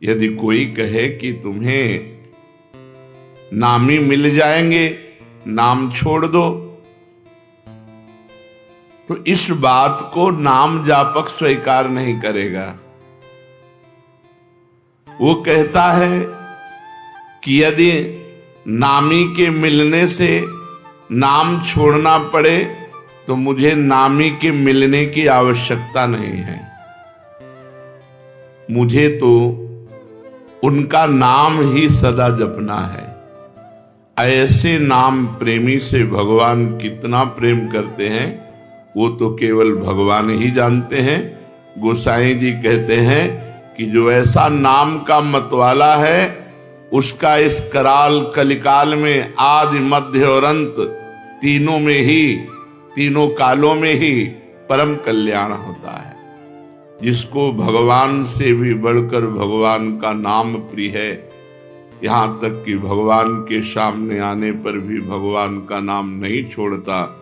यदि कोई कहे कि तुम्हें नामी मिल जाएंगे, नाम छोड़ दो, तो इस बात को नाम जापक स्वीकार नहीं करेगा। वो कहता है कि यदि नामी के मिलने से नाम छोड़ना पड़े तो मुझे नामी के मिलने की आवश्यकता नहीं है, मुझे तो उनका नाम ही सदा जपना है। ऐसे नाम प्रेमी से भगवान कितना प्रेम करते हैं वो तो केवल भगवान ही जानते हैं। गोसाईं जी कहते हैं कि जो ऐसा नाम का मतवाला है उसका इस कराल कलिकाल में आदि मध्य और अंत तीनों में ही, तीनों कालों में ही परम कल्याण होता है। जिसको भगवान से भी बढ़कर भगवान का नाम प्रिय है, यहाँ तक कि भगवान के सामने आने पर भी भगवान का नाम नहीं छोड़ता,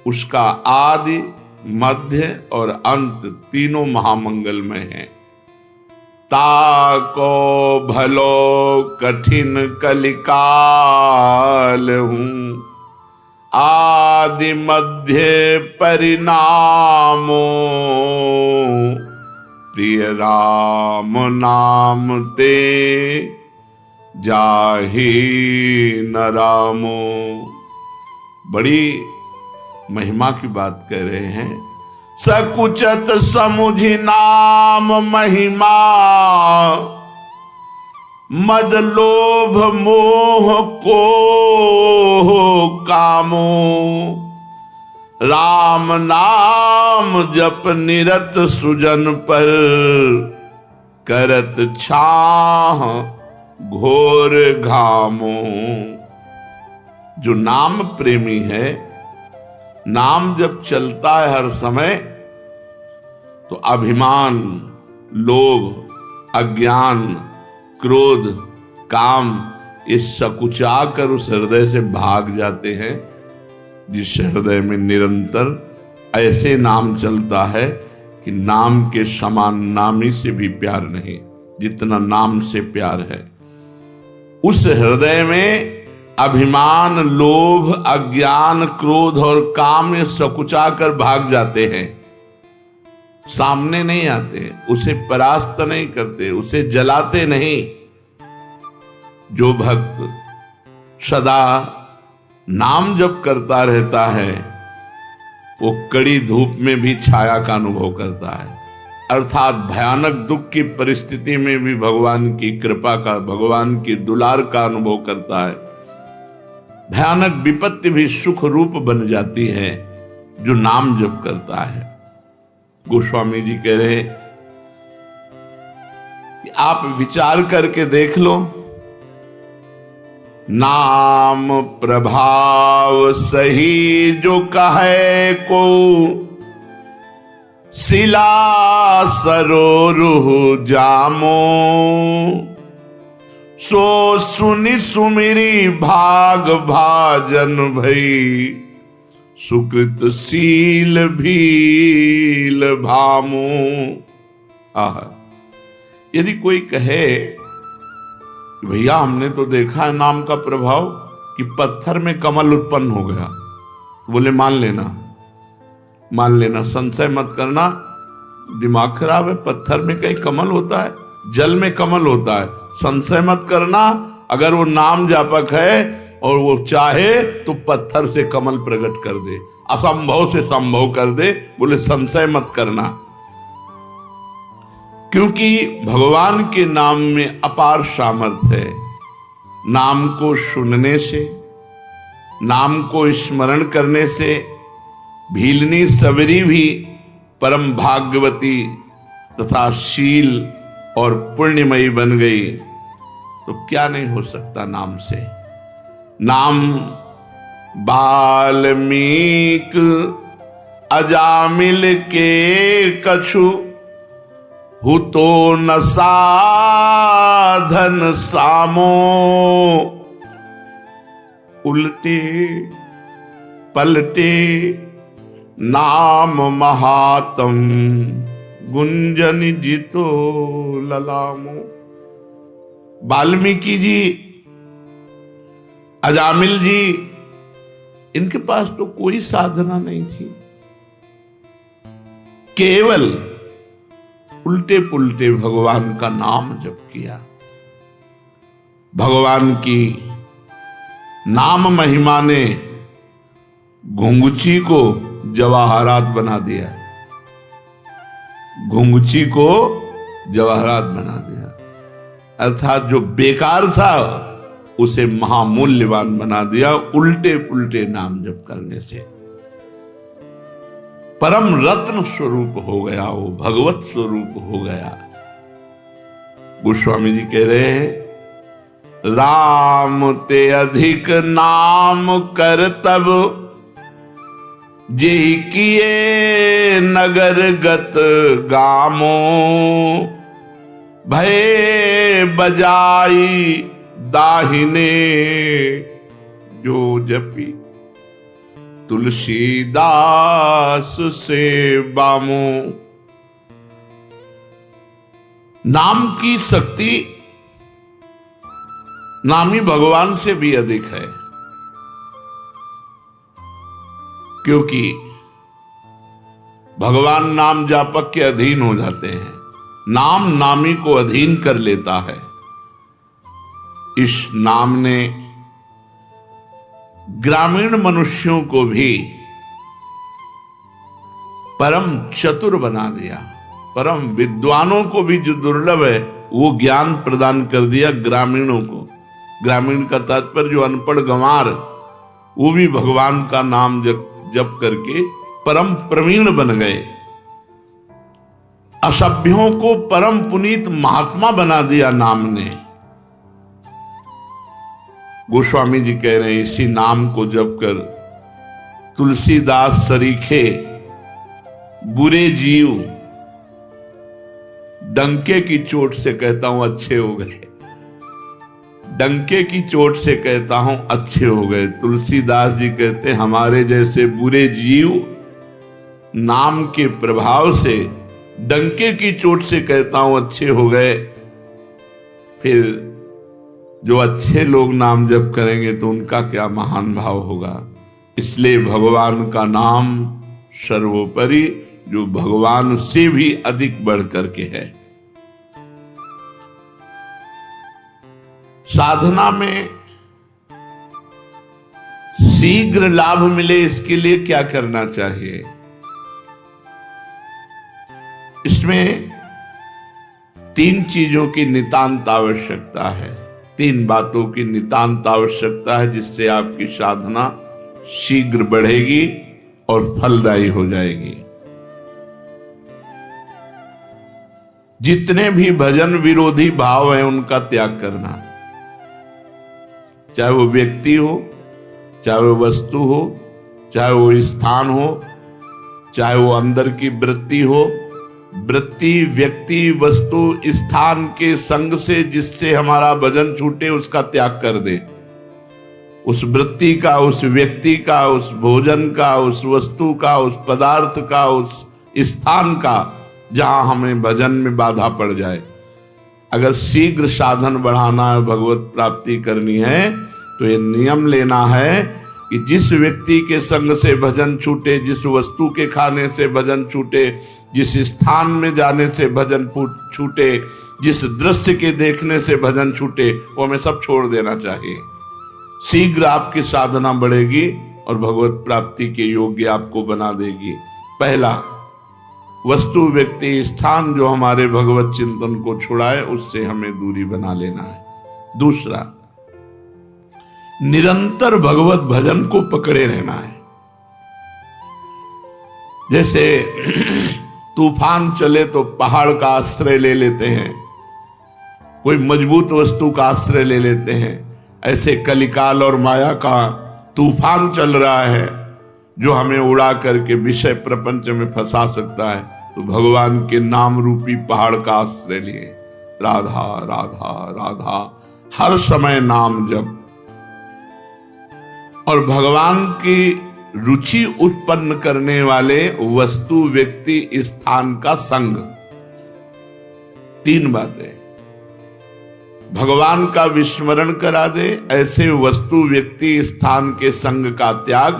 उसका आदि मध्य और अंत तीनों महामंगलमय हैं। ताको भलो कठिन कलिकाल हूँ, आदि मध्य परिणामो, प्रिय राम नाम ते जाहि न रामो। बड़ी महिमा की बात कह रहे हैं। सकुचत समुझि नाम महिमा, मद लोभ मोह को कामो, राम नाम जप निरत सुजन पर, करत छाह घोर घामो। जो नाम प्रेमी है, नाम जब चलता है हर समय, तो अभिमान, लोभ, अज्ञान, क्रोध, काम ये सकुचा कर उस हृदय से भाग जाते हैं। जिस हृदय में निरंतर ऐसे नाम चलता है कि नाम के समान नामी से भी प्यार नहीं, जितना नाम से प्यार है, उस हृदय में अभिमान, लोभ, अज्ञान, क्रोध और काम ये सकुचा कर भाग जाते हैं, सामने नहीं आते, उसे परास्त नहीं करते, उसे जलाते नहीं। जो भक्त सदा नाम जप करता रहता है वो कड़ी धूप में भी छाया का अनुभव करता है, अर्थात भयानक दुख की परिस्थिति में भी भगवान की कृपा का, भगवान की दुलार का अनुभव करता है। भयानक विपत्ति भी सुख रूप बन जाती है जो नाम जप करता है। गोस्वामी जी कह रहे हैं कि आप विचार करके देख लो, नाम प्रभाव सही जो कहे को, शिला सरोरुह जामो, सो सुनि सुमिरी भाग भाजन भई, सुकृत शील भील भामो। आह, यदि कोई कहे कि भैया हमने तो देखा है नाम का प्रभाव कि पत्थर में कमल उत्पन्न हो गया, बोले मान लेना, संशय मत करना, दिमाग खराब है, पत्थर में कहीं कमल होता है, जल में कमल होता है, संशय मत करना। अगर वो नाम जापक है और वो चाहे तो पत्थर से कमल प्रकट कर दे, असंभव से संभव कर दे, बोले संशय मत करना। क्योंकि भगवान के नाम में अपार सामर्थ्य है। नाम को सुनने से, नाम को स्मरण करने से भीलनी सबरी भी परम भाग्यवती तथा शील और पुण्यमयी बन गई। तो क्या नहीं हो सकता नाम से। नाम वाल्मीक अजामिल के कछु, हुतो न साधन सामो, उल्टे पलटे नाम महात्म, गुंजन जितो ललामो। वाल्मीकि जी, अजामिल जी, इनके पास तो कोई साधना नहीं थी, केवल उल्टे पुल्टे भगवान का नाम जप किया। भगवान की नाम महिमा ने घुंघची को जवाहरात बना दिया, घुंघची को जवाहरात बना दिया, अर्थात जो बेकार था उसे महामूल्यवान बना दिया उल्टे पुल्टे नाम जप करने से। परम रत्न स्वरूप हो गया, वो भगवत स्वरूप हो गया। गोस्वामी जी कह रहे हैं, राम ते अधिक नाम कर तब, जेहि किए नगर गत गामो, भय बजाई दाहिने जो जपी, तुलसीदास से बामो। नाम की शक्ति नामी भगवान से भी अधिक है, क्योंकि भगवान नाम जापक के अधीन हो जाते हैं, नाम नामी को अधीन कर लेता है। इस नाम ने ग्रामीण मनुष्यों को भी परम चतुर बना दिया, परम विद्वानों को भी जो दुर्लभ है वो ज्ञान प्रदान कर दिया ग्रामीणों को। ग्रामीण का तात्पर्य जो अनपढ़ गंवार, वो भी भगवान का नाम जप करके परम प्रवीण बन गए। असभ्यों को परम पुनीत महात्मा बना दिया नाम ने। गोस्वामी जी कह रहे हैं, इसी नाम को जप कर तुलसीदास सरीखे बुरे जीव डंके की चोट से कहता हूं अच्छे हो गए, डंके की चोट से कहता हूं अच्छे हो गए। तुलसीदास जी कहते हैं, हमारे जैसे बुरे जीव नाम के प्रभाव से डंके की चोट से कहता हूं अच्छे हो गए। फिर जो अच्छे लोग नाम जप करेंगे तो उनका क्या महान भाव होगा। इसलिए भगवान का नाम सर्वोपरि, जो भगवान से भी अधिक बढ़ करके है। साधना में शीघ्र लाभ मिले, इसके लिए क्या करना चाहिए? इसमें 3 चीजों की नितांत आवश्यकता है, 3 बातों की नितांत आवश्यकता है, जिससे आपकी साधना शीघ्र बढ़ेगी और फलदायी हो जाएगी। जितने भी भजन विरोधी भाव हैं उनका त्याग करना, चाहे वो व्यक्ति हो, चाहे वो वस्तु हो, चाहे वो स्थान हो, चाहे वो अंदर की वृत्ति हो। वृत्ति, व्यक्ति, वस्तु, स्थान के संग से जिससे हमारा भजन छूटे उसका त्याग कर दे। उस वृत्ति का, उस व्यक्ति का, उस भोजन का, उस वस्तु का, उस पदार्थ का, उस स्थान का, जहां हमें भजन में बाधा पड़ जाए। अगर शीघ्र साधन बढ़ाना है, भगवत प्राप्ति करनी है, तो ये नियम लेना है कि जिस व्यक्ति के संग से भजन छूटे, जिस वस्तु के खाने से भजन छूटे, जिस स्थान में जाने से भजन छूटे, जिस दृश्य के देखने से भजन छूटे, वो हमें सब छोड़ देना चाहिए। शीघ्र आपकी साधना बढ़ेगी और भगवत प्राप्ति के योग्य आपको बना देगी। पहला, वस्तु, व्यक्ति, स्थान जो हमारे भगवत चिंतन को छुड़ाए, उससे हमें दूरी बना लेना है। दूसरा, निरंतर भगवत भजन को पकड़े रहना है। जैसे तूफान चले तो पहाड़ का आश्रय ले लेते हैं, कोई मजबूत वस्तु का आश्रय ले लेते हैं, ऐसे कलिकाल और माया का तूफान चल रहा है जो हमें उड़ा करके विषय प्रपंच में फंसा सकता है। तो भगवान के नाम रूपी पहाड़ का आश्रय लिए, राधा राधा राधा, हर समय नाम जप, और भगवान की रुचि उत्पन्न करने वाले वस्तु, व्यक्ति, स्थान का संग। 3 बातें। भगवान का विस्मरण करा दे, ऐसे वस्तु व्यक्ति स्थान के संग का त्याग,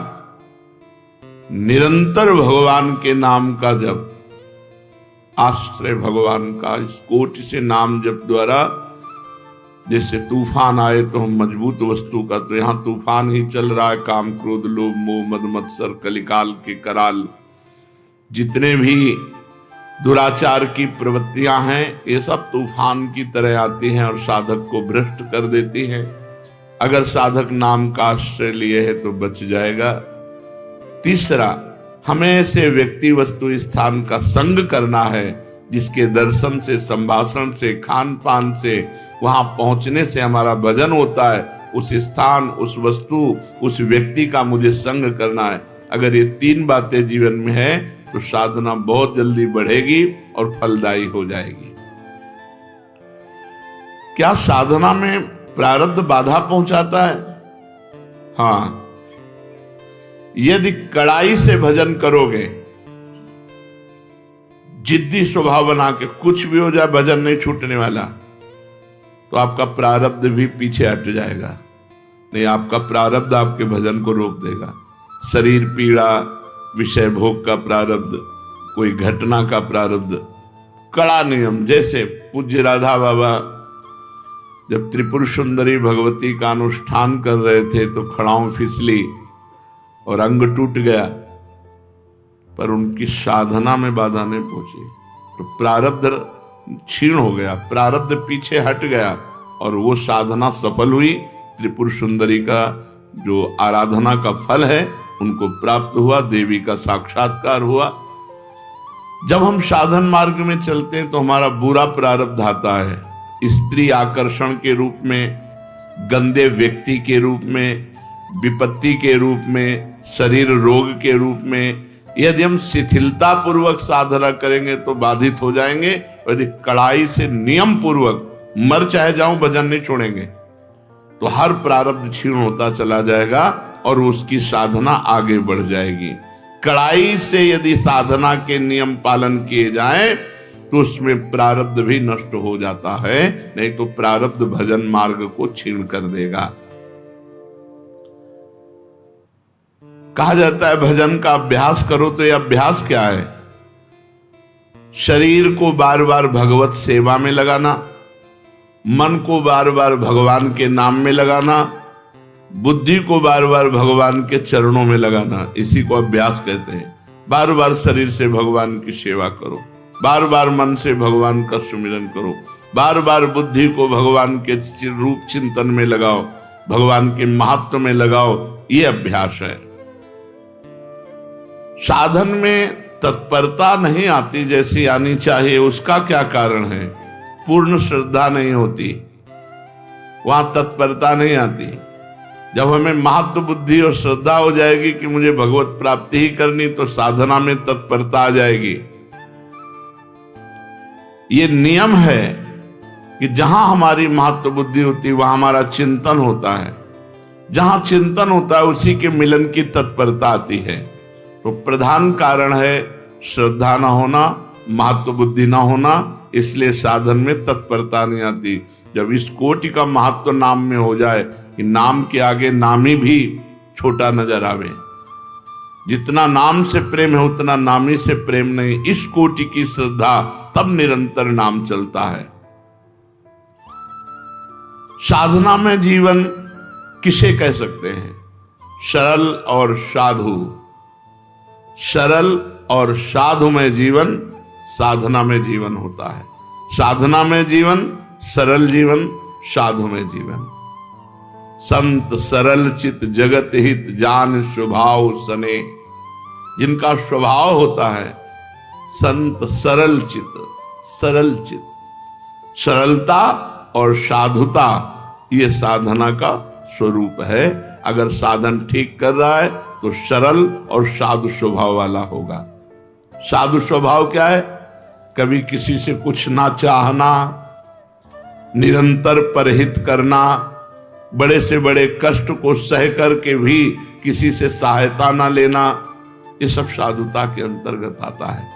निरंतर भगवान के नाम का जप, आश्रय भगवान का इस कोटि से नाम जप द्वारा जैसे तूफान आए तो हम मजबूत वस्तु का, तो यहां तूफान ही चल रहा है, काम क्रोध लोभ मोह मद मत्सर कलिकाल के कराल, जितने भी दुराचार की प्रवृत्तियां हैं ये सब तूफान की तरह आती हैं और साधक को भ्रष्ट कर देती हैं। अगर साधक नाम का आश्रय लिए है तो बच जाएगा। तीसरा, हमें ऐसे व्यक्ति वस्तु स्थान का संग करना है जिसके दर्शन से, संभाषण से, खान पान से, वहां पहुंचने से हमारा भजन होता है। उस स्थान, उस वस्तु, उस व्यक्ति का मुझे संग करना है। अगर ये तीन बातें जीवन में है तो साधना बहुत जल्दी बढ़ेगी और फलदायी हो जाएगी। क्या साधना में प्रारब्ध बाधा पहुंचाता है? हाँ, यदि कड़ाई से भजन करोगे, जिद्दी स्वभाव बना के, कुछ भी हो जाए भजन नहीं छूटने वाला, तो आपका प्रारब्ध भी पीछे हट जाएगा। नहीं, आपका प्रारब्ध आपके भजन को रोक देगा। शरीर पीड़ा, विषय भोग का प्रारब्ध, कोई घटना का प्रारब्ध, कड़ा नियम। जैसे पूज्य राधा बाबा जब त्रिपुर सुंदरी भगवती का अनुष्ठान कर रहे थे तो खड़ाऊं फिसली और अंग टूट गया, पर उनकी साधना में बाधा नहीं पहुंची, तो प्रारब्ध क्षीण हो गया, प्रारब्ध पीछे हट गया और वो साधना सफल हुई। त्रिपुर सुंदरी का जो आराधना का फल है उनको प्राप्त हुआ, देवी का साक्षात्कार हुआ। जब हम साधन मार्ग में चलते हैं तो हमारा बुरा प्रारब्ध आता है, स्त्री आकर्षण के रूप में, गंदे व्यक्ति के रूप में, विपत्ति के रूप में, शरीर रोग के रूप में। यदि हम शिथिलता पूर्वक साधना करेंगे तो बाधित हो जाएंगे, यदि कड़ाई से नियम पूर्वक, मर चाहे जाऊं भजन नहीं छोड़ेंगे, तो हर प्रारब्ध क्षीण होता चला जाएगा और उसकी साधना आगे बढ़ जाएगी। कड़ाई से यदि साधना के नियम पालन किए जाएं तो उसमें प्रारब्ध भी नष्ट हो जाता है, नहीं तो प्रारब्ध भजन मार्ग को छीण कर देगा। कहा जाता है भजन का अभ्यास करो, तो यह अभ्यास क्या है? शरीर को बार बार भगवत सेवा में लगाना, मन को बार बार भगवान के नाम में लगाना, बुद्धि को बार बार भगवान के चरणों में लगाना, इसी को अभ्यास कहते हैं। बार बार शरीर से भगवान की सेवा करो, बार बार मन से भगवान का सुमिरन करो, बार बार बुद्धि को भगवान के रूप चिंतन में लगाओ, भगवान के महत्व में लगाओ, ये अभ्यास है। साधन में तत्परता नहीं आती जैसी आनी चाहिए, उसका क्या कारण है? पूर्ण श्रद्धा नहीं होती, वहां तत्परता नहीं आती। जब हमें महत्व बुद्धि और श्रद्धा हो जाएगी कि मुझे भगवत प्राप्ति ही करनी, तो साधना में तत्परता आ जाएगी। ये नियम है कि जहां हमारी महत्व बुद्धि होती है वहां हमारा चिंतन होता है, जहां चिंतन होता है उसी के मिलन की तत्परता आती है। तो प्रधान कारण है श्रद्धा ना होना, महत्व बुद्धि ना होना, इसलिए साधन में तत्परता नहीं आती। जब इस कोटि का महत्व नाम में हो जाए कि नाम के आगे नामी भी छोटा नजर आवे, जितना नाम से प्रेम है उतना नामी से प्रेम नहीं, इस कोटि की श्रद्धा, तब निरंतर नाम चलता है। साधना में जीवन किसे कह सकते हैं? सरल और साधु। सरल और साधु में जीवन साधना में जीवन होता है। साधना में जीवन, सरल जीवन, साधु में जीवन। संत सरल चित जगत हित जान स्वभाव सने, जिनका स्वभाव होता है संत सरल चित, सरल चित, सरलता और साधुता, ये साधना का स्वरूप है। अगर साधन ठीक कर रहा है तो सरल और साधु स्वभाव वाला होगा। साधु स्वभाव क्या है? कभी किसी से कुछ ना चाहना, निरंतर परहित करना, बड़े से बड़े कष्ट को सह करके भी किसी से सहायता ना लेना, ये सब साधुता के अंतर्गत आता है।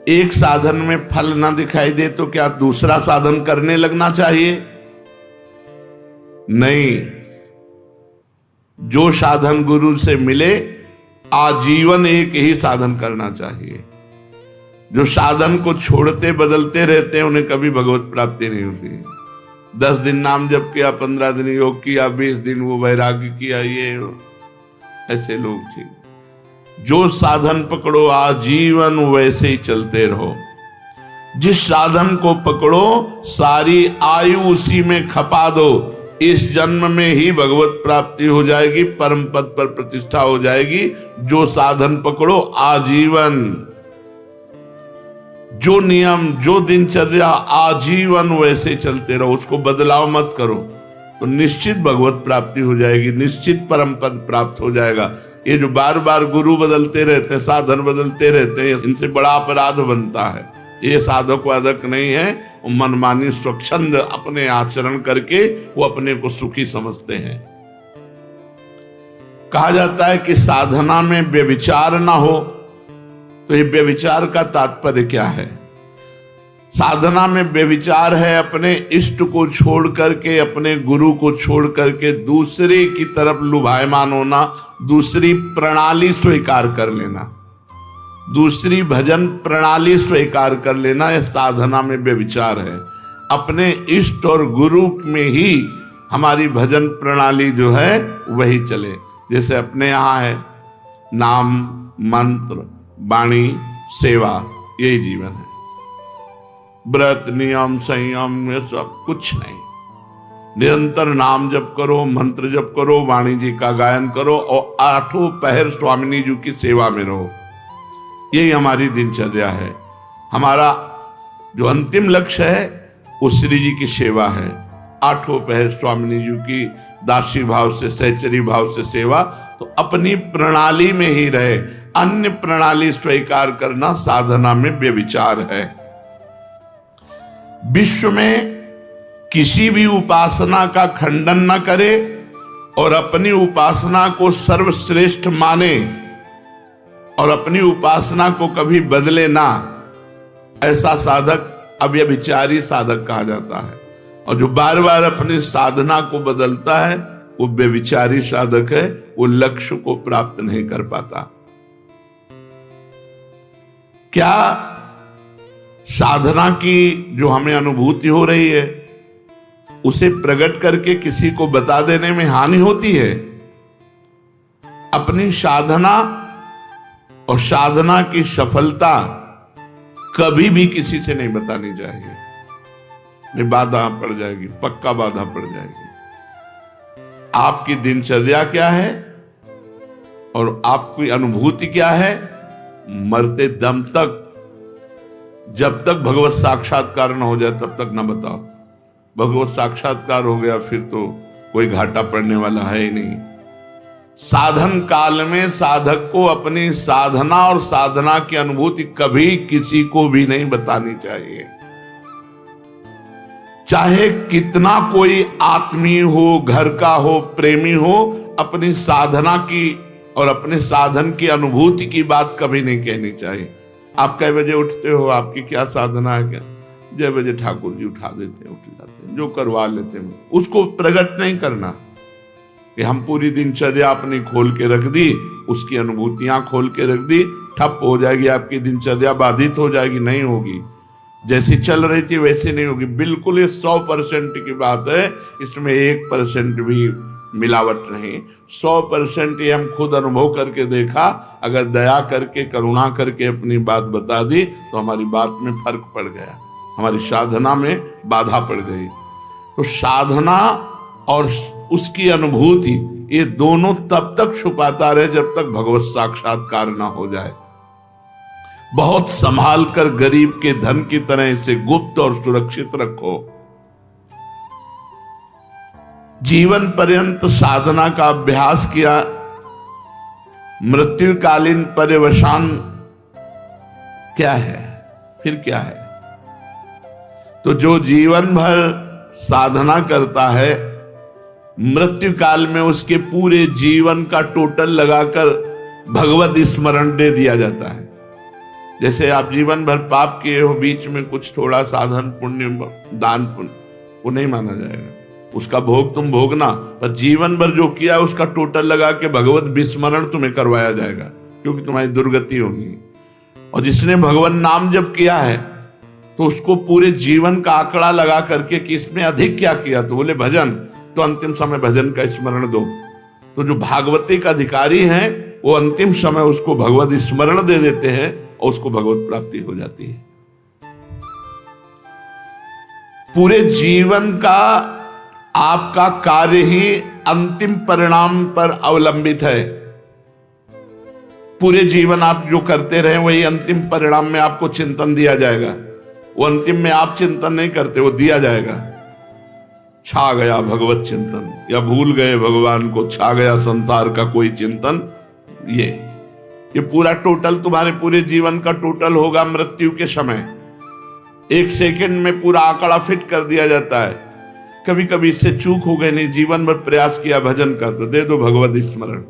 एक साधन में फल ना दिखाई दे तो क्या दूसरा साधन करने लगना चाहिए? नहीं, जो साधन गुरु से मिले आजीवन एक ही साधन करना चाहिए। जो साधन को छोड़ते बदलते रहते हैं उन्हें कभी भगवत प्राप्ति नहीं होती। 10 दिन नाम जप किया, 15 दिन योग किया, 20 दिन वो वैराग्य किया, ये ऐसे लोग ठीक। जो साधन पकड़ो आजीवन वैसे ही चलते रहो। जिस साधन को पकड़ो सारी आयु उसी में खपा दो, इस जन्म में ही भगवत प्राप्ति हो जाएगी, परम पद पर प्रतिष्ठा हो जाएगी। जो साधन पकड़ो आजीवन, जो नियम जो दिनचर्या आजीवन वैसे चलते रहो, उसको बदलाव मत करो, तो निश्चित भगवत प्राप्ति हो जाएगी, निश्चित परम पद प्राप्त हो जाएगा। ये जो बार बार गुरु बदलते रहते हैं, साधन बदलते रहते हैं, इनसे बड़ा अपराध बनता है। ये साधक वादक नहीं है, वो मनमानी स्वच्छंद अपने आचरण करके वो अपने को सुखी समझते हैं। कहा जाता है कि साधना में व्यभिचार ना हो, तो ये व्यभिचार का तात्पर्य क्या है? साधना में व्यभिचार है अपने इष्ट को छोड़ करके, अपने गुरु को छोड़ करके दूसरे की तरफ लुभायमान होना, दूसरी प्रणाली स्वीकार कर लेना, दूसरी भजन प्रणाली स्वीकार कर लेना, यह साधना में व्यभिचार है। अपने इष्ट और गुरु में ही हमारी भजन प्रणाली जो है वही चले। जैसे अपने यहाँ है नाम मंत्र वाणी सेवा, यही जीवन है। व्रत नियम संयम ये सब कुछ नहीं। निरंतर नाम जप करो, मंत्र जप करो, वाणी जी का गायन करो और 8 पहर स्वामिनी जी की सेवा में रहो। यही हमारी दिनचर्या है। हमारा जो अंतिम लक्ष्य है वो श्री जी की सेवा है। 8 पहर स्वामिनी जी की दासी भाव से, सहचरी भाव से सेवा, तो अपनी प्रणाली में ही रहे। अन्य प्रणाली स्वीकार करना साधना में व्यभिचार है। विश्व में किसी भी उपासना का खंडन न करे और अपनी उपासना को सर्वश्रेष्ठ माने और अपनी उपासना को कभी बदले ना, ऐसा साधक अव्यभिचारी साधक कहा जाता है। और जो बार बार अपनी साधना को बदलता है वो व्यभिचारी साधक है, वो लक्ष्य को प्राप्त नहीं कर पाता। क्या साधना की जो हमें अनुभूति हो रही है उसे प्रकट करके किसी को बता देने में हानि होती है? अपनी साधना और साधना की सफलता कभी भी किसी से नहीं बतानी चाहिए, नहीं बाधा पड़ जाएगी, पक्का बाधा पड़ जाएगी। आपकी दिनचर्या क्या है और आपकी अनुभूति क्या है, मरते दम तक, जब तक भगवत साक्षात्कार न हो जाए तब तक न बताओ। भगवत साक्षात्कार हो गया फिर तो कोई घाटा पड़ने वाला है ही नहीं। साधन काल में साधक को अपनी साधना और साधना की अनुभूति कभी किसी को भी नहीं बतानी चाहिए। चाहे कितना कोई आत्मीय हो, घर का हो, प्रेमी हो, अपनी साधना की और अपने साधन की अनुभूति की बात कभी नहीं कहनी चाहिए। आप कै बजे उठते हो, आपकी क्या साधना है, क्या 6 बजे ठाकुर जी उठा देते हैं, उठ जाते हैं, जो करवा लेते हैं, उसको प्रकट नहीं करना कि हम पूरी दिनचर्या अपनी खोल के रख दी, उसकी अनुभूतियां खोल के रख दी, ठप हो जाएगी आपकी दिनचर्या, बाधित हो जाएगी, नहीं होगी। जैसी चल रही थी वैसे नहीं होगी। बिल्कुल ये 100% की बात है, इसमें 1% भी मिलावट नहीं। 100% ये हम खुद अनुभव करके देखा। अगर दया करके करुणा करके अपनी बात बता दी तो हमारी बात में फर्क पड़ गया, हमारी साधना में बाधा पड़ गई। तो साधना और उसकी अनुभूति ये दोनों तब तक छुपाता रहे जब तक भगवत साक्षात्कार ना हो जाए। बहुत संभाल कर गरीब के धन की तरह इसे गुप्त और सुरक्षित रखो। जीवन पर्यंत साधना का अभ्यास किया, मृत्युकालीन पर्यवसान क्या है, फिर क्या है? तो जो जीवन भर साधना करता है, मृत्यु काल में उसके पूरे जीवन का टोटल लगाकर भगवत स्मरण दे दिया जाता है। जैसे आप जीवन भर पाप किए हो, बीच में कुछ थोड़ा साधन पुण्य दान पुण्य, वो नहीं माना जाएगा। उसका भोग तुम भोगना, पर जीवन भर जो किया उसका टोटल लगा के भगवत विस्मरण तुम्हें करवाया जाएगा, क्योंकि तुम्हारी दुर्गति होगी। और जिसने भगवान नाम जप किया है तो उसको पूरे जीवन का आंकड़ा लगा करके कि इसमें अधिक क्या किया, तो बोले भजन, तो अंतिम समय भजन का स्मरण दो। तो जो भागवती का अधिकारी हैं वो अंतिम समय उसको भगवत स्मरण दे देते हैं और उसको भगवत प्राप्ति हो जाती है। पूरे जीवन का आपका कार्य ही अंतिम परिणाम पर अवलंबित है। पूरे जीवन आप जो करते रहे वही अंतिम परिणाम में आपको चिंतन दिया जाएगा। वो अंतिम में आप चिंतन नहीं करते, वो दिया जाएगा। छा गया भगवत चिंतन, या भूल गए भगवान को, छा गया संसार का कोई चिंतन। ये पूरा टोटल तुम्हारे पूरे जीवन का टोटल होगा मृत्यु के समय। 1 सेकंड में पूरा आंकड़ा फिट कर दिया जाता है। कभी कभी इससे चूक हो गई, नहीं जीवन भर प्रयास किया भजन का, तो दे दो भगवत स्मरण।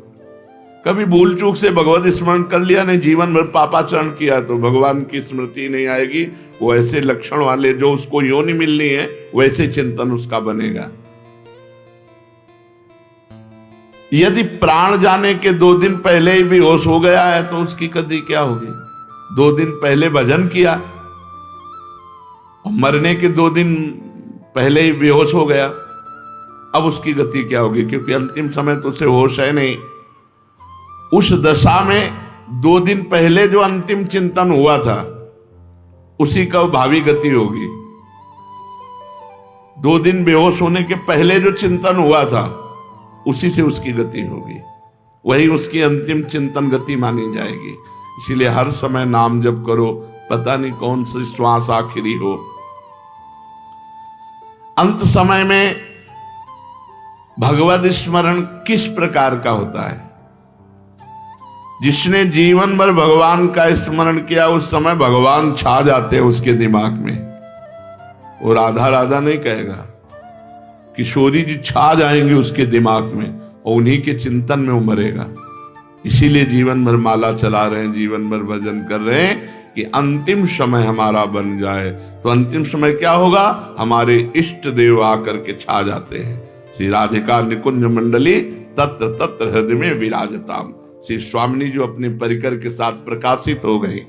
कभी भूल चूक से भगवत स्मरण कर लिया, नहीं जीवन भर पापाचरण किया, तो भगवान की स्मृति नहीं आएगी। वो ऐसे लक्षण वाले जो उसको योनि मिलनी है वैसे चिंतन उसका बनेगा। यदि प्राण जाने के 2 दिन पहले ही बेहोश हो गया है तो उसकी गति क्या होगी? 2 दिन पहले भजन किया और मरने के 2 दिन पहले ही बेहोश हो गया, अब उसकी गति क्या होगी? क्योंकि अंतिम समय तो उसे होश है नहीं। उस दशा में 2 दिन पहले जो अंतिम चिंतन हुआ था उसी का भावी गति होगी। 2 दिन बेहोश होने के पहले जो चिंतन हुआ था उसी से उसकी गति होगी, वही उसकी अंतिम चिंतन गति मानी जाएगी। इसीलिए हर समय नाम जप करो, पता नहीं कौन सी श्वास आखिरी हो। अंत समय में भगवत स्मरण किस प्रकार का होता है? जिसने जीवन भर भगवान का स्मरण किया उस समय भगवान छा जाते हैं उसके दिमाग में। वो राधा राधा नहीं कहेगा, किशोरी जी छा जाएंगे उसके दिमाग में और उन्हीं के चिंतन में उमरेगा। इसीलिए जीवन भर माला चला रहे हैं, जीवन भर भजन कर रहे हैं कि अंतिम समय हमारा बन जाए। तो अंतिम समय क्या होगा? हमारे इष्ट देव आकर के छा जाते हैं। श्री राधिका निकुंज मंडली तत्र तत्र हृदय में विराजताम। श्री स्वामिनी जो अपने परिकर के साथ प्रकाशित हो गई।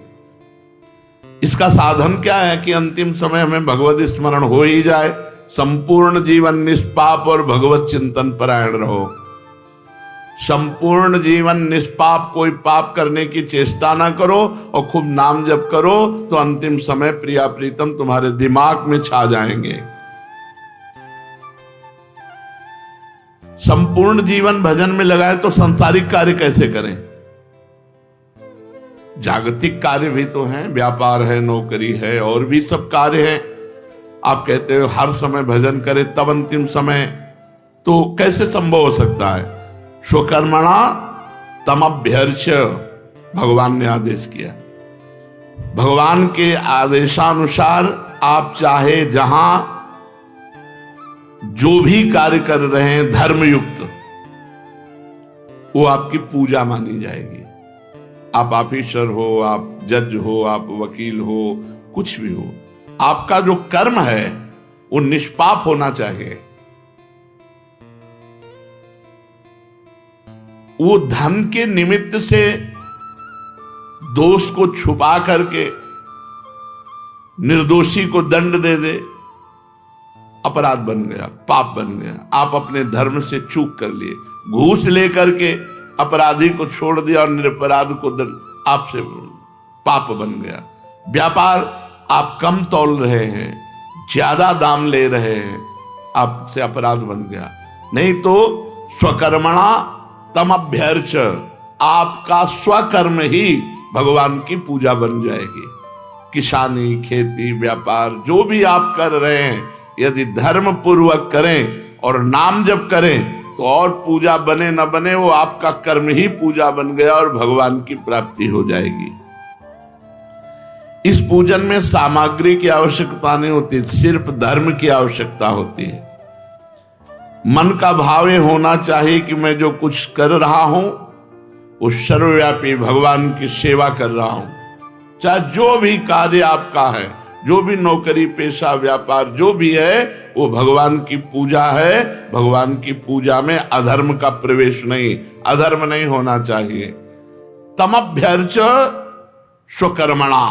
इसका साधन क्या है कि अंतिम समय हमें भगवत स्मरण हो ही जाए। संपूर्ण जीवन निष्पाप और भगवत चिंतन परायण रहो। संपूर्ण जीवन निष्पाप, कोई पाप करने की चेष्टा ना करो और खूब नाम जप करो, तो अंतिम समय प्रिया प्रीतम तुम्हारे दिमाग में छा जाएंगे। संपूर्ण जीवन भजन में लगाए तो सांसारिक कार्य कैसे करें? जागतिक कार्य भी तो हैं, व्यापार है, नौकरी है, और भी सब कार्य हैं। आप कहते हो हर समय भजन करें तब अंतिम समय, तो कैसे संभव हो सकता है? स्वकर्मणा तमभ्यर्च्य भगवान ने आदेश किया। भगवान के आदेशानुसार आप चाहे जहां जो भी कार्य कर रहे हैं धर्मयुक्त, वो आपकी पूजा मानी जाएगी। आप ऑफिसर हो, आप जज हो, आप वकील हो, कुछ भी हो, आपका जो कर्म है वो निष्पाप होना चाहिए। वो धन के निमित्त से दोष को छुपा करके निर्दोषी को दंड दे दे, अपराध बन गया, पाप बन गया। आप अपने धर्म से चूक कर लिए, घूस लेकर के अपराधी को छोड़ दिया और निरपराध को दंड, आपसे पाप बन गया। व्यापार आप कम तौल रहे हैं, ज्यादा दाम ले रहे हैं, आपसे अपराध बन गया। नहीं तो स्वकर्मणा तमभ्यर्च, आपका स्वकर्म ही भगवान की पूजा बन जाएगी। किसानी, खेती, व्यापार जो भी आप कर रहे हैं, यदि धर्म पूर्वक करें और नाम जप करें तो और पूजा बने न बने, वो आपका कर्म ही पूजा बन गया और भगवान की प्राप्ति हो जाएगी। इस पूजन में सामग्री की आवश्यकता नहीं होती, सिर्फ धर्म की आवश्यकता होती है। मन का भाव ये होना चाहिए कि मैं जो कुछ कर रहा हूं वो सर्वव्यापी भगवान की सेवा कर रहा हूं। चाहे जो भी कार्य आपका है, जो भी नौकरी पेशा व्यापार जो भी है, वो भगवान की पूजा है। भगवान की पूजा में अधर्म का प्रवेश नहीं, अधर्म नहीं होना चाहिए। तमभ्यर्च स्वकर्मणा,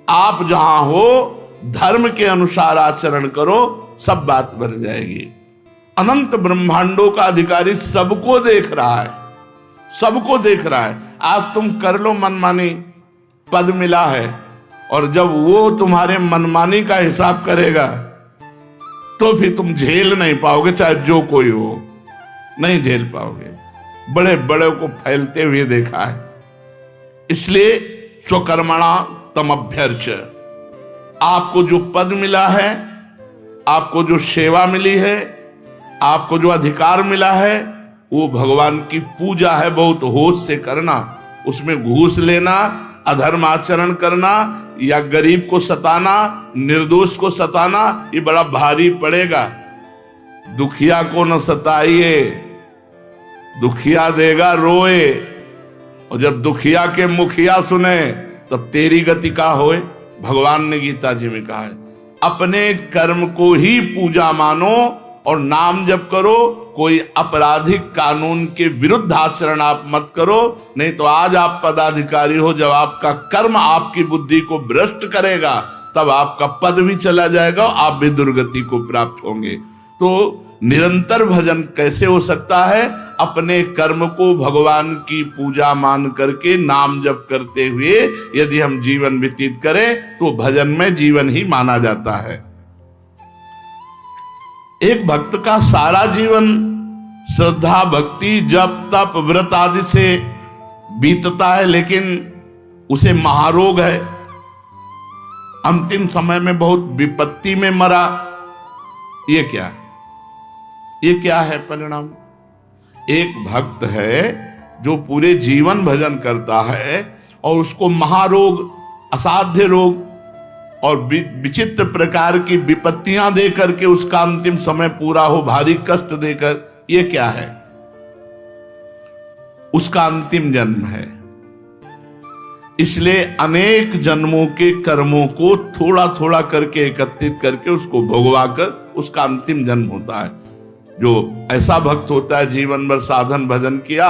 आप जहां हो धर्म के अनुसार आचरण करो, सब बात बन जाएगी। अनंत ब्रह्मांडों का अधिकारी सबको देख रहा है, सबको देख रहा है। आज तुम कर लो मनमानी, पद मिला है, और जब वो तुम्हारे मनमानी का हिसाब करेगा तो फिर तुम झेल नहीं पाओगे, चाहे जो कोई हो, नहीं झेल पाओगे। बड़े बड़े को फैलते हुए देखा है। इसलिए स्वकर्मणा तमभ्यर्च, आपको जो पद मिला है, आपको जो सेवा मिली है, आपको जो अधिकार मिला है, वो भगवान की पूजा है। बहुत होश से करना, उसमें घूस लेना, अधर्म आचरण करना या गरीब को सताना, निर्दोष को सताना, ये बड़ा भारी पड़ेगा। दुखिया को न सताइए, दुखिया देगा रोए, और जब दुखिया के मुखिया सुने तब तेरी गति का होए। भगवान ने गीता जी में कहा है, अपने कर्म को ही पूजा मानो और नाम जप करो। कोई आपराधिक कानून के विरुद्ध आचरण आप मत करो, नहीं तो आज आप पदाधिकारी हो, जब आपका कर्म आपकी बुद्धि को भ्रष्ट करेगा तब आपका पद भी चला जाएगा, आप भी दुर्गति को प्राप्त होंगे। तो निरंतर भजन कैसे हो सकता है? अपने कर्म को भगवान की पूजा मान करके नाम जप करते हुए यदि हम जीवन व्यतीत करें तो भजन में जीवन ही माना जाता है। एक भक्त का सारा जीवन श्रद्धा भक्ति जप तप व्रत आदि से बीतता है, लेकिन उसे महारोग है, अंतिम समय में बहुत विपत्ति में मरा। ये क्या है? ये क्या है परिणाम? एक भक्त है जो पूरे जीवन भजन करता है और उसको महारोग, असाध्य रोग और विचित्र प्रकार की विपत्तियां देकर के उसका अंतिम समय पूरा हो, भारी कष्ट देकर, ये क्या है? उसका अंतिम जन्म है। इसलिए अनेक जन्मों के कर्मों को थोड़ा थोड़ा करके एकत्रित करके उसको भोगवा कर उसका अंतिम जन्म होता है। जो ऐसा भक्त होता है जीवन भर साधन भजन किया,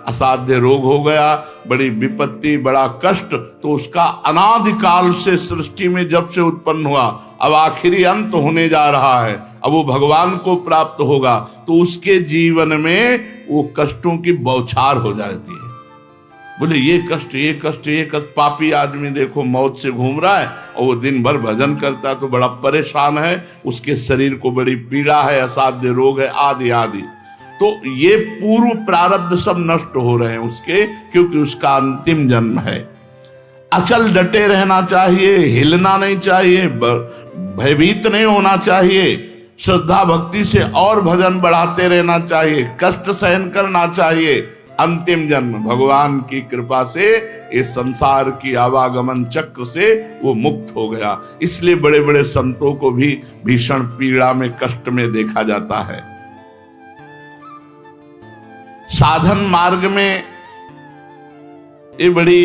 असाध्य रोग हो गया, बड़ी विपत्ति, बड़ा कष्ट, तो उसका अनादिकाल से सृष्टि में जब से उत्पन्न हुआ, अब आखिरी अंत होने जा रहा है, अब वो भगवान को प्राप्त होगा, तो उसके जीवन में वो कष्टों की बौछार हो जाती है। बोले ये कष्ट, ये कष्ट, ये कष्ट। पापी आदमी देखो मौत से घूम रहा है और वो दिन भर भजन करता है तो बड़ा परेशान है, उसके शरीर को बड़ी पीड़ा है, असाध्य रोग है, आदि आदि। तो ये पूर्व प्रारब्ध सब नष्ट हो रहे हैं उसके, क्योंकि उसका अंतिम जन्म है। अचल डटे रहना चाहिए, हिलना नहीं चाहिए, भयभीत नहीं होना चाहिए, श्रद्धा भक्ति से और भजन बढ़ाते रहना चाहिए, कष्ट सहन करना चाहिए। अंतिम जन्म भगवान की कृपा से इस संसार की आवागमन चक्र से वो मुक्त हो गया। इसलिए बड़े बड़े संतों को भी भीषण पीड़ा में, कष्ट में देखा जाता है। साधन मार्ग में ये बड़ी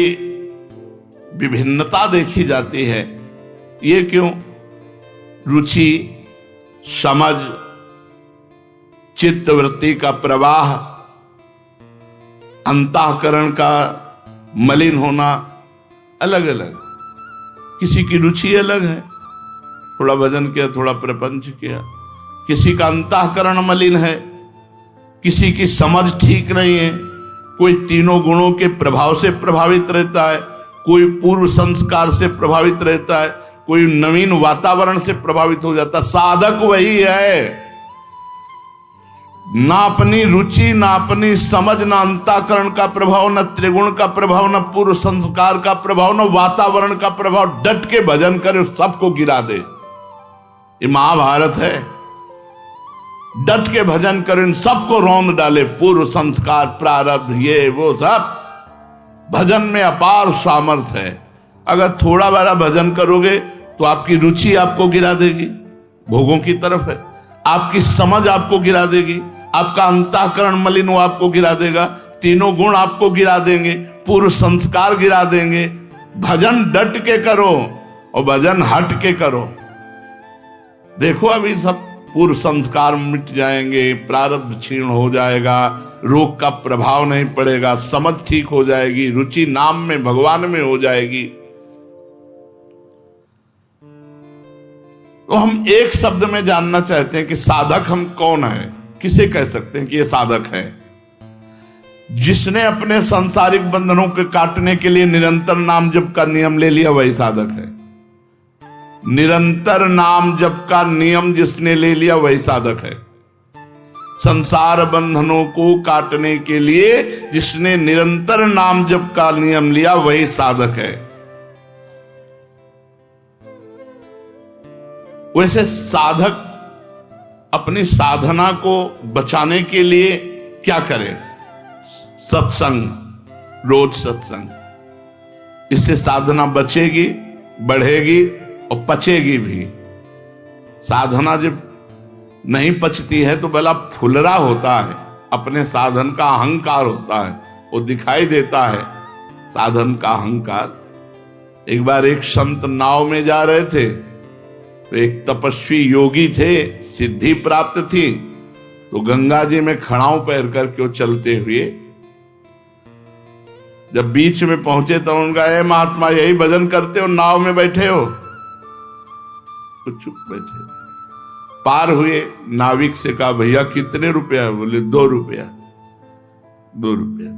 विभिन्नता देखी जाती है। ये क्यों? रुचि, समझ, चित्तवृत्ति का प्रवाह, अंतःकरण का मलिन होना अलग अलग। किसी की रुचि अलग है, थोड़ा भजन किया, थोड़ा प्रपंच किया। किसी का अंतःकरण मलिन है, किसी की समझ ठीक नहीं है, कोई तीनों गुणों के प्रभाव से प्रभावित रहता है, कोई पूर्व संस्कार से प्रभावित रहता है, कोई नवीन वातावरण से प्रभावित हो जाता। साधक वही है, ना अपनी रुचि, ना अपनी समझ, ना अंतःकरण का प्रभाव, न त्रिगुण का प्रभाव, न पूर्व संस्कार का प्रभाव, न वातावरण का प्रभाव, डट के भजन करे, सबको गिरा दे। ये महाभारत है। डट के भजन करे, इन सबको रौंद डाले, पूर्व संस्कार, प्रारब्ध, ये वो सब। भजन में अपार सामर्थ्य है। अगर थोड़ा बड़ा भजन करोगे तो आपकी रुचि आपको गिरा देगी, भोगों की तरफ है। आपकी समझ आपको गिरा देगी, आपका अंतःकरण मलिन वो आपको गिरा देगा, तीनों गुण आपको गिरा देंगे, पूर्व संस्कार गिरा देंगे, भजन डट के करो और भजन हट के करो। देखो अभी सब पूर्व संस्कार मिट जाएंगे, प्रारब्ध क्षीण हो जाएगा, रोग का प्रभाव नहीं पड़ेगा, समझ ठीक हो जाएगी, रुचि नाम में भगवान में हो जाएगी। तो हम एक शब्द में जानना चाहते हैं कि साधक हम कौन है। किसे कह सकते हैं कि ये साधक है? जिसने अपने सांसारिक बंधनों के काटने के लिए निरंतर नाम जप का नियम ले लिया, वही साधक है। निरंतर नाम जप का नियम जिसने ले लिया, वही साधक है। संसार बंधनों को काटने के लिए जिसने निरंतर नाम जप का नियम लिया, वही साधक है। वैसे साधक अपनी साधना को बचाने के लिए क्या करे? सत्संग, रोज सत्संग। इससे साधना बचेगी, बढ़ेगी और पचेगी भी। साधना जब नहीं पचती है तो भला फुलरा होता है, अपने साधन का अहंकार होता है, वो दिखाई देता है साधन का अहंकार। एक बार एक संत नाव में जा रहे थे, तो एक तपस्वी योगी थे, सिद्धि प्राप्त थी, तो गंगा जी में खड़ाऊ पैर करके वो चलते हुए जब बीच में पहुंचे तो उनका, ए महात्मा यही भजन करते हो, नाव में बैठे हो? तो चुप बैठे। पार हुए, नाविक से कहा, भैया कितने रुपया? बोले 2 रुपया। 2 रुपया।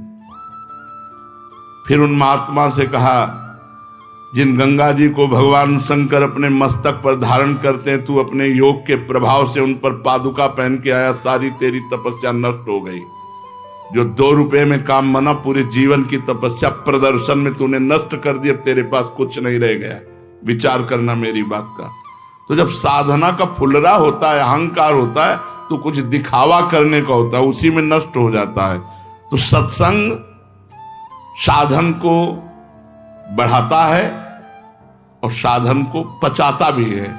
फिर उन महात्मा से कहा, जिन गंगा जी को भगवान शंकर अपने मस्तक पर धारण करते हैं, तू अपने योग के प्रभाव से उन पर पादुका पहन के आया, सारी तेरी तपस्या नष्ट हो गई। जो 2 रुपए में काम बना, पूरे जीवन की तपस्या प्रदर्शन में तूने नष्ट कर दी, अब तेरे पास कुछ नहीं रह गया। विचार करना मेरी बात का। तो जब साधना का फुलरा होता है, अहंकार होता है, तो कुछ दिखावा करने का होता है, उसी में नष्ट हो जाता है। तो सत्संग साधन को बढ़ाता है और साधन को पचाता भी है।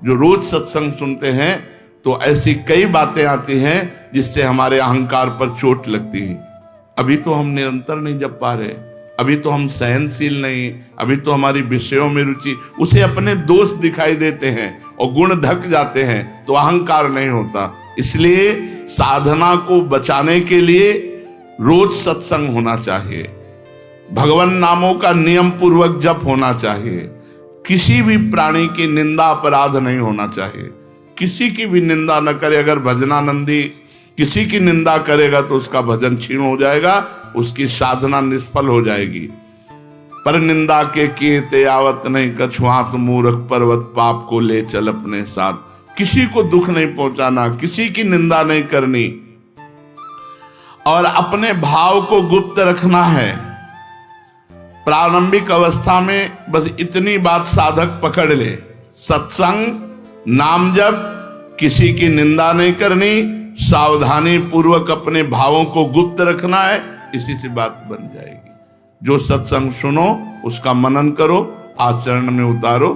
जो रोज सत्संग सुनते हैं तो ऐसी कई बातें आती हैं जिससे हमारे अहंकार पर चोट लगती है। अभी तो हम निरंतर नहीं जप पा रहे, अभी तो हम सहनशील नहीं, अभी तो हमारी विषयों में रुचि, उसे अपने दोष दिखाई देते हैं और गुण ढक जाते हैं, तो अहंकार नहीं होता। इसलिए साधना को बचाने के लिए रोज सत्संग होना चाहिए, भगवान नामों का नियम पूर्वक जप होना चाहिए, किसी भी प्राणी की निंदा अपराध नहीं होना चाहिए, किसी की भी निंदा न करे। अगर भजनानंदी किसी की निंदा करेगा तो उसका भजन क्षीण हो जाएगा, उसकी साधना निष्फल हो जाएगी। पर निंदा के किए ते आवत नहीं, कछुआत मूर्ख पर्वत पाप को ले चल अपने साथ। किसी को दुख नहीं पहुंचाना, किसी की निंदा नहीं करनी और अपने भाव को गुप्त रखना है। प्रारंभिक अवस्था में बस इतनी बात साधक पकड़ ले, सत्संग, नाम जप, किसी की निंदा नहीं करनी, सावधानी पूर्वक अपने भावों को गुप्त रखना है, इसी से बात बन जाएगी। जो सत्संग सुनो उसका मनन करो, आचरण में उतारो।